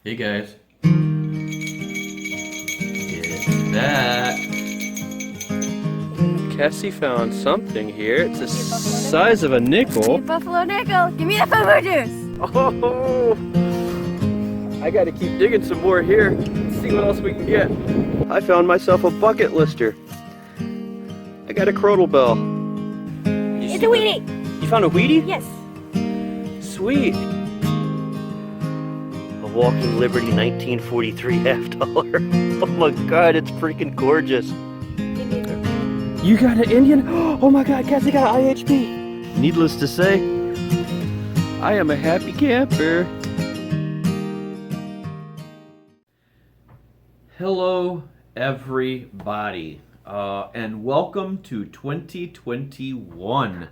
Hey guys. It's back. Cassie found something here. It's the size of a nickel. Buffalo nickel. Give me the fufu juice. Oh! I gotta keep digging some more here. Let's see what else we can get. I found myself a bucket lister. I got a crotal bell. It's a Wheatie. You found a Wheatie? Yes. Sweet. A Walking Liberty 1943 half dollar. Oh my god, it's freaking gorgeous. You got an Indian? Oh my god, Cassie got an IHP. Needless to say, I am a happy camper. Hello, everybody, and welcome to 2021.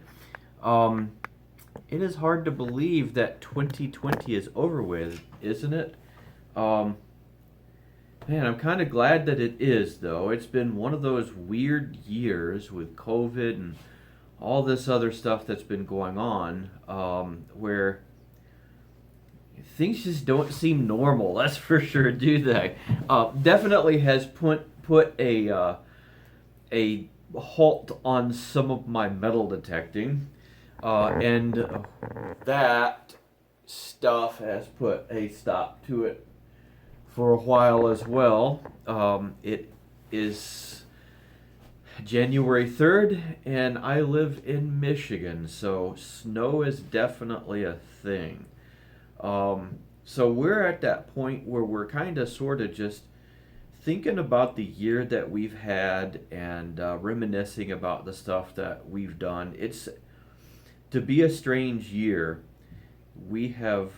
It is hard to believe that 2020 is over with, isn't it? Man, I'm kind of glad that it is, though. It's been one of those weird years with COVID and all this other stuff that's been going on, where things just don't seem normal. That's for sure, do they? Definitely has put a halt on some of my metal detecting. And that stuff has put a stop to it for a while as well. It is January 3rd, and I live in Michigan, so snow is definitely a thing. So we're at that point where we're kind of sort of just thinking about the year that we've had and reminiscing about the stuff that we've done. It's to be a strange year. We have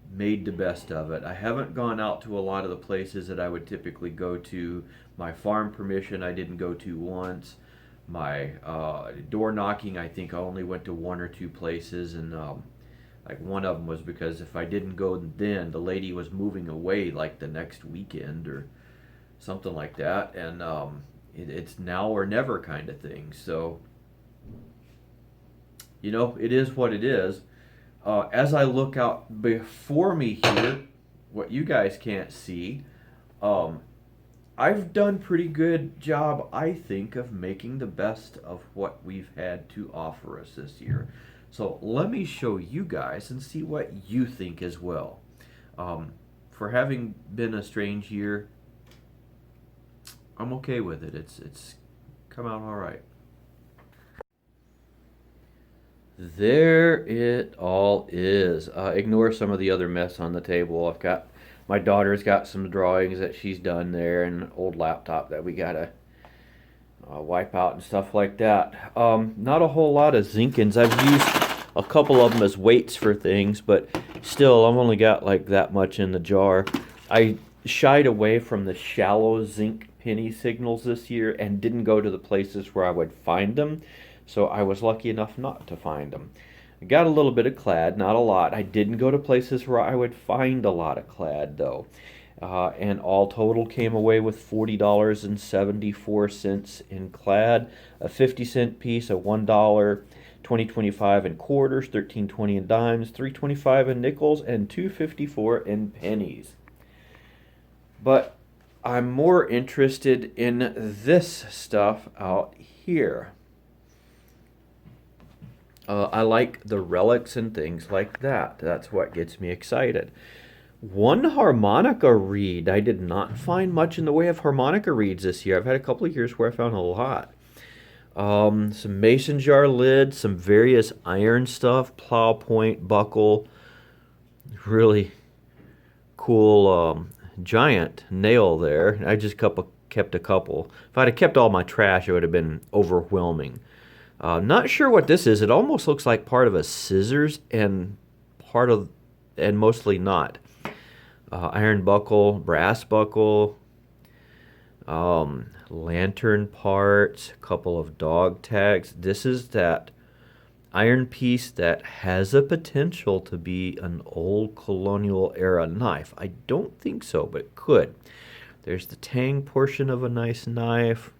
made the best of it. I haven't gone out to a lot of the places that I would typically go to. My farm permission I didn't go to once. My door knocking, I think I only went to one or two places, and like one of them was because if I didn't go then, the lady was moving away like the next weekend or something like that, and it's now or never kind of thing. So you know, it is what it is. As I look out before me here, what you guys can't see, I've done pretty good job, I think, of making the best of what we've had to offer us this year. So let me show you guys and see what you think as well. For having been a strange year, I'm okay with it. It's come out all right. There it all is. Ignore some of the other mess on the table. I've got, my daughter's got some drawings that she's done there, and an old laptop that we gotta wipe out and stuff like that. Not a whole lot of Zinkins. I've used a couple of them as weights for things, but still, I've only got like that much in the jar. I shied away from the shallow zinc penny signals this year and didn't go to the places where I would find them. So I was lucky enough not to find them. I got a little bit of clad, not a lot. I didn't go to places where I would find a lot of clad, though. And all total came away with $40.74 in clad, a 50-cent piece, a $1, 20.25 in quarters, 13.20 in dimes, 3.25 in nickels, and 2.54 in pennies. But I'm more interested in this stuff out here. I like the relics and things like that. That's what gets me excited. One harmonica reed. I did not find much in the way of harmonica reeds this year. I've had a couple of years where I found a lot. Some mason jar lids, some various iron stuff, plow point, buckle. Really cool giant nail there. I just kept a couple. If I'd have kept all my trash, it would have been overwhelming. Not sure what this is. It almost looks like part of a scissors and mostly not. Iron buckle, brass buckle, lantern parts, a couple of dog tags. This is that iron piece that has a potential to be an old colonial era knife. I don't think so, but it could. There's the tang portion of a nice knife.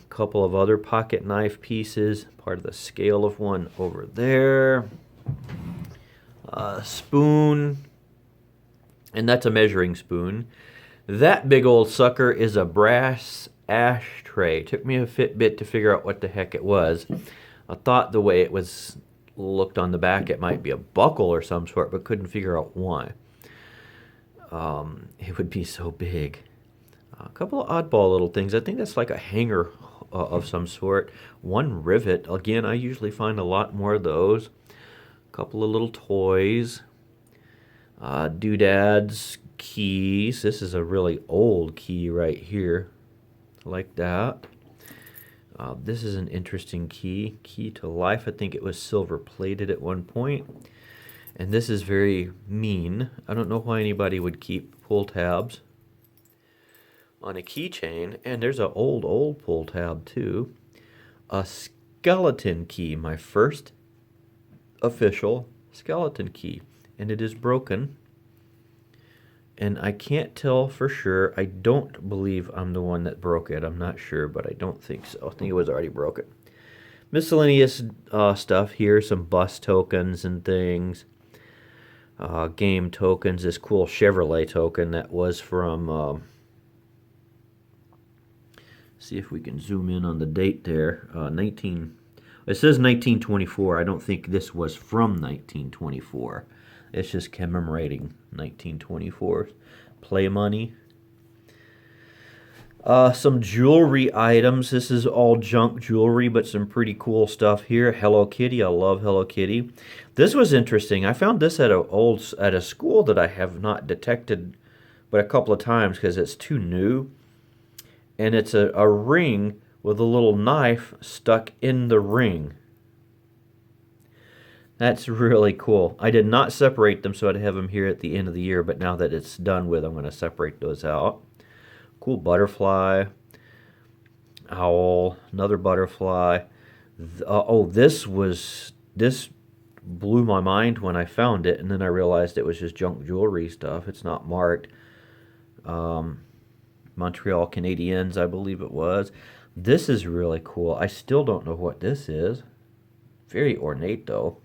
Couple of other pocket knife pieces, part of the scale of one over there. Spoon, and that's a measuring spoon. That big old sucker is a brass ashtray. It took me a bit to figure out what the heck it was. I thought the way it was looked on the back, it might be a buckle or some sort, but couldn't figure out why. It would be so big. A couple of oddball little things. I think that's like a hanger of some sort. One rivet. Again, I usually find a lot more of those. A couple of little toys. Doodads, keys. This is a really old key right here. Like that. This is an interesting key. Key to life. I think it was silver plated at one point. And this is very mean. I don't know why anybody would keep pull tabs on a keychain. And there's an old pull tab too. A skeleton key. My first official skeleton key. And it is broken. And I can't tell for sure. I don't believe I'm the one that broke it. I'm not sure, but I don't think so. I think it was already broken. Miscellaneous stuff here. Some bus tokens and things. Game tokens. This cool Chevrolet token that was from... see if we can zoom in on the date there. It says 1924. I don't think this was from 1924. It's just commemorating 1924. Play money. Some jewelry items. This is all junk jewelry, but some pretty cool stuff here. Hello Kitty. I love Hello Kitty. This was interesting. I found this at a school that I have not detected but a couple of times because it's too new. And it's a ring with a little knife stuck in the ring. That's really cool. I did not separate them, so I'd have them here at the end of the year, but now that it's done with, I'm going to separate those out. Cool butterfly. Owl. Another butterfly. This blew my mind when I found it, and then I realized it was just junk jewelry stuff. It's not marked. Montreal Canadiens, I believe it was. This is really cool. I still don't know what this is. Very ornate, though.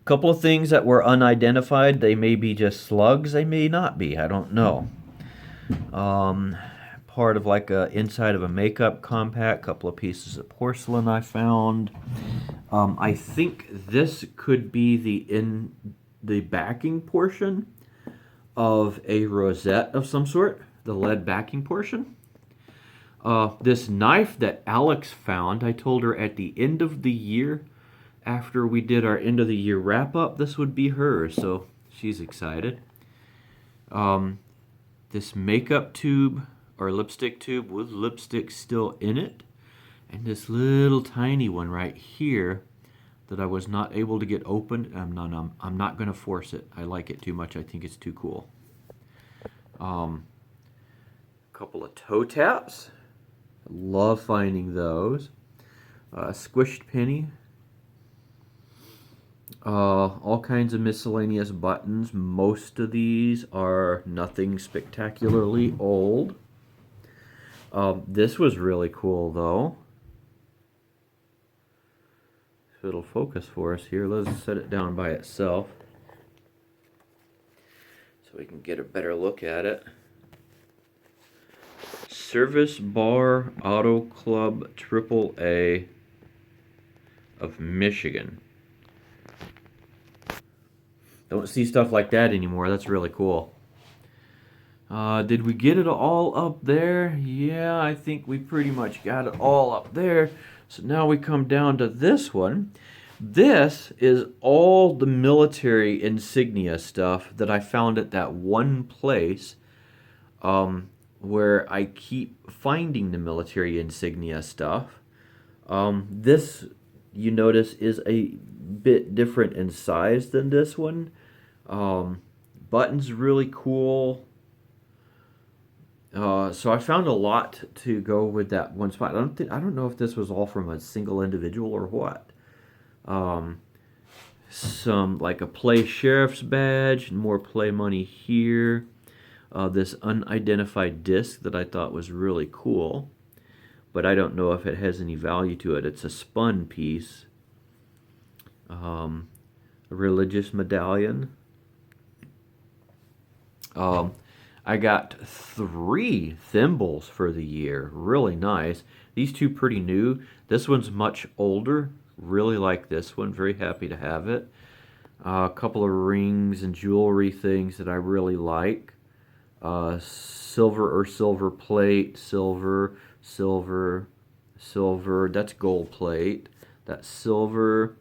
Couple of things that were unidentified. They may be just slugs. They may not be. I don't know. Part of like a inside of a makeup compact. Couple of pieces of porcelain I found. I think this could be the backing portion of a rosette of some sort. The lead backing portion. This knife that Alex found. I told her at the end of the year, after we did our end of the year wrap up, this would be hers, so she's excited. This makeup tube or lipstick tube with lipstick still in it, and this little tiny one right here that I was not able to get open. I'm not going to force it. I like it too much. I think it's too cool. A couple of toe taps. I love finding those. Squished penny. All kinds of miscellaneous buttons. Most of these are nothing spectacularly old. This was really cool, though. If it'll focus for us here, let's set it down by itself so we can get a better look at it. Service Bar Auto Club AAA of Michigan. Don't see stuff like that anymore. That's really cool. Did we get it all up there? Yeah, I think we pretty much got it all up there. So now we come down to this one. This is all the military insignia stuff that I found at that one place where I keep finding the military insignia stuff. This, you notice, is a bit different in size than this one. Buttons really cool. So I found a lot to go with that one spot. I don't know if this was all from a single individual or what. Some like a play sheriff's badge, more play money here. This unidentified disc that I thought was really cool, but I don't know if it has any value to it. It's a spun piece. A religious medallion. I got 3 thimbles for the year. Really nice. These 2 pretty new. This one's much older. Really like this one. Very happy to have it. A couple of rings and jewelry things that I really like. Silver or silver plate, silver, silver, silver. That's gold plate. That's silver.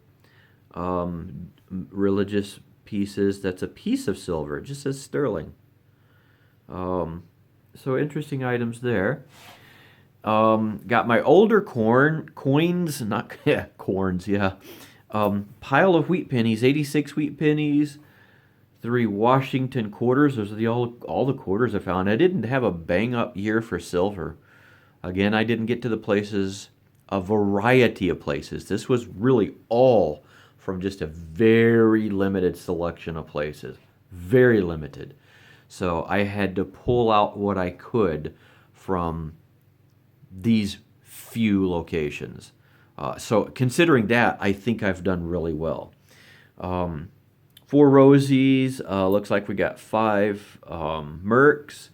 Religious pieces. That's a piece of silver. It just says sterling. So interesting items there. Got my older coins, not yeah, corns, yeah. Pile of wheat pennies, 86 wheat pennies, 3 Washington quarters. Those are all the quarters I found. I didn't have a bang up year for silver. Again, I didn't get to the places, a variety of places. This was really all from just a very limited selection of places. Very limited. So I had to pull out what I could from these few locations. So considering that, I think I've done really well. 4 Rosies, looks like we got 5 Mercs,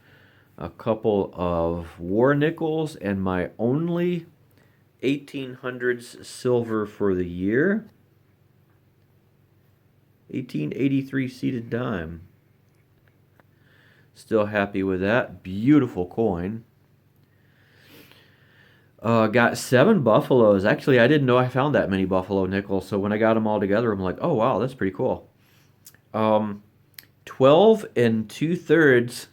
a couple of war nickels, and my only 1800s silver for the year. 1883 seated dime. Still happy with that. Beautiful coin. Got 7 buffaloes. Actually, I didn't know I found that many buffalo nickels. So when I got them all together, I'm like, oh wow, that's pretty cool. 12 2/3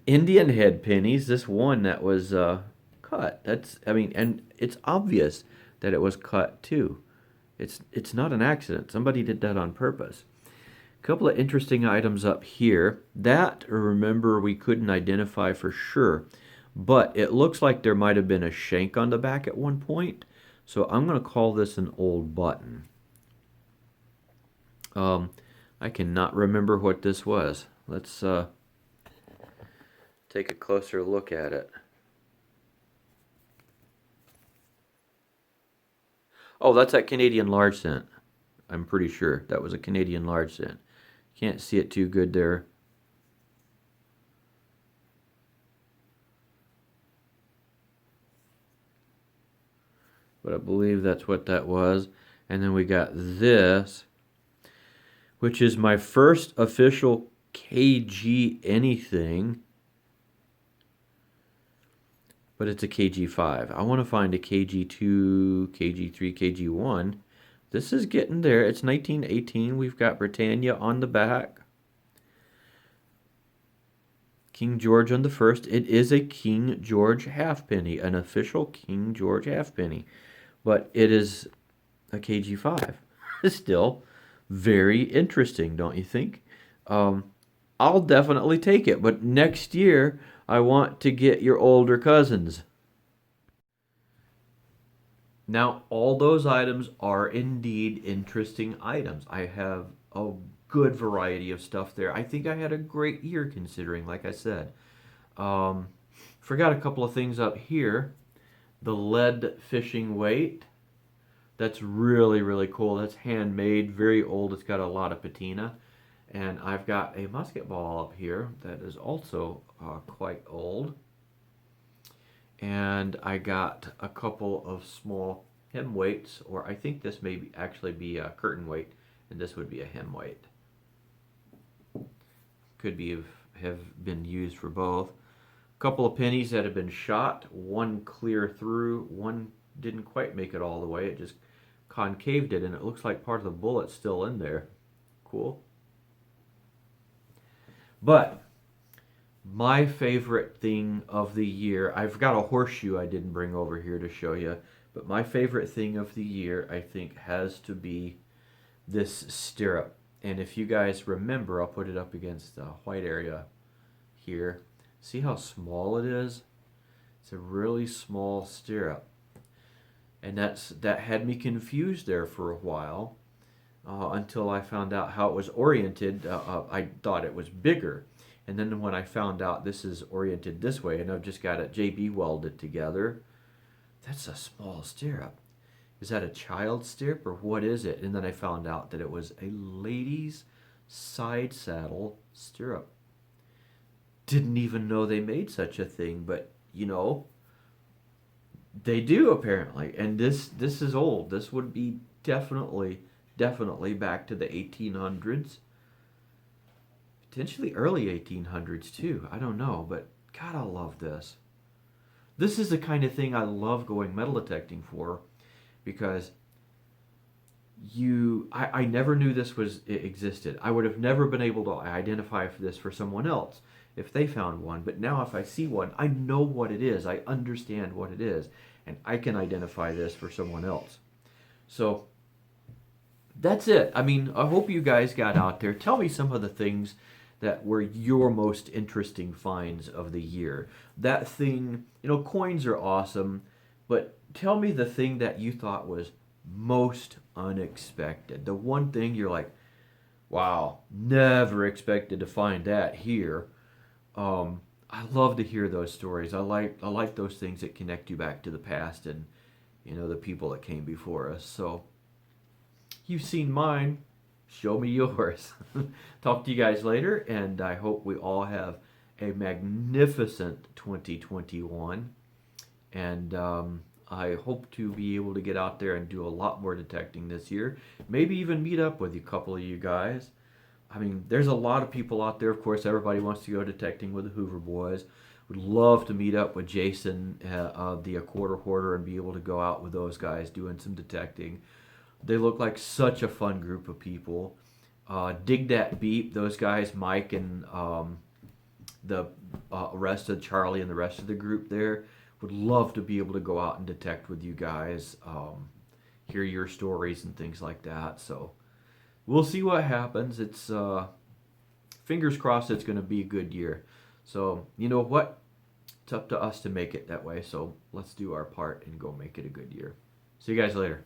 Indian head pennies. This one that was cut. And it's obvious that it was cut too. It's not an accident. Somebody did that on purpose. Couple of interesting items up here. That, remember, we couldn't identify for sure, but it looks like there might have been a shank on the back at one point. So I'm going to call this an old button. I cannot remember what this was. Let's take a closer look at it. Oh, that's that Canadian large cent. I'm pretty sure that was a Canadian large cent. Can't see it too good there. But I believe that's what that was. And then we got this, which is my first official KG anything. But it's a KG5. I want to find a KG2, KG3, KG1. This is getting there. It's 1918. We've got Britannia on the back. King George on the first. It is a King George halfpenny, an official King George halfpenny. But it is a KG5. Still very interesting, don't you think? I'll definitely take it. But next year, I want to get your older cousins. Now, all those items are indeed interesting items. I have a good variety of stuff there. I think I had a great year considering, like I said. Forgot a couple of things up here. The lead fishing weight. That's really, really cool. That's handmade, very old. It's got a lot of patina. And I've got a musket ball up here that is also quite old. And I got a couple of small hem weights, or I think this may actually be a curtain weight, and this would be a hem weight. Could be have been used for both. A couple of pennies that have been shot, one clear through, one didn't quite make it all the way. It just concaved it, and it looks like part of the bullet's still in there. Cool. But my favorite thing of the year, I've got a horseshoe I didn't bring over here to show you, but my favorite thing of the year, I think, has to be this stirrup. And if you guys remember, I'll put it up against the white area here. See how small it is? It's a really small stirrup. And that had me confused there for a while until I found out how it was oriented. I thought it was bigger. And then when I found out this is oriented this way, and I've just got it JB welded together, that's a small stirrup. Is that a child stirrup or what is it? And then I found out that it was a lady's side saddle stirrup. Didn't even know they made such a thing, but you know, they do apparently. And this is old. This would be definitely back to the 1800s, potentially early 1800s too. I don't know, but God, I love this. This is the kind of thing I love going metal detecting for, because I never knew this was it existed. I would have never been able to identify for this for someone else if they found one. But now if I see one, I know what it is. I understand what it is, and I can identify this for someone else. So that's it. I mean, I hope you guys got out there. Tell me some of the things that were your most interesting finds of the year. That thing, you know, coins are awesome, but tell me the thing that you thought was most unexpected. The one thing you're like, wow, never expected to find that here. I love to hear those stories. I like those things that connect you back to the past and, you know, the people that came before us. So you've seen mine. Show me yours. Talk to you guys later, and I hope we all have a magnificent 2021. And I hope to be able to get out there and do a lot more detecting this year. Maybe even meet up with a couple of you guys. I mean, there's a lot of people out there. Of course, everybody wants to go detecting with the Hoover Boys. Would love to meet up with Jason, the Quarter Hoarder, and be able to go out with those guys doing some detecting. They look like such a fun group of people. Dig That Beep, those guys, Mike and the rest of Charlie and the rest of the group there, would love to be able to go out and detect with you guys, hear your stories and things like that. So we'll see what happens. It's fingers crossed it's going to be a good year. So you know what? It's up to us to make it that way. So let's do our part and go make it a good year. See you guys later.